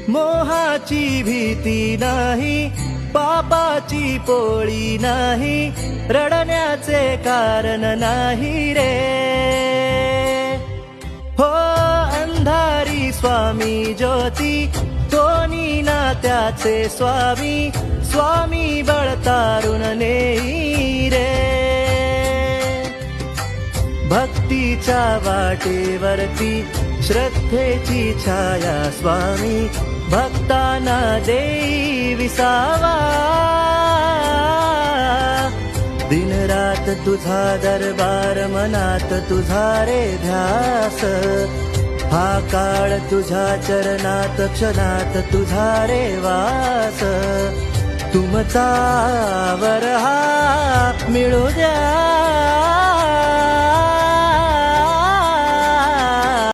मोहाची भीती नाही, पापाची पोळी नाही, रडण्याचे कारण नाही रे. हो अंधारी स्वामी ज्योती, कोणी ना त्याचे स्वामी, स्वामी बळतारुण नेई रे. भक्तीच्या वाटेवरती श्रद्धेची छाया स्वामी, भक्तांना देई विसावा. दिनरात तुझा दरबार, मनात तुझा रे ध्यास, हा काळ तुझ्या चरणात, क्षणात तुझा रे वास. तुमचा वर हा मिळू द्या.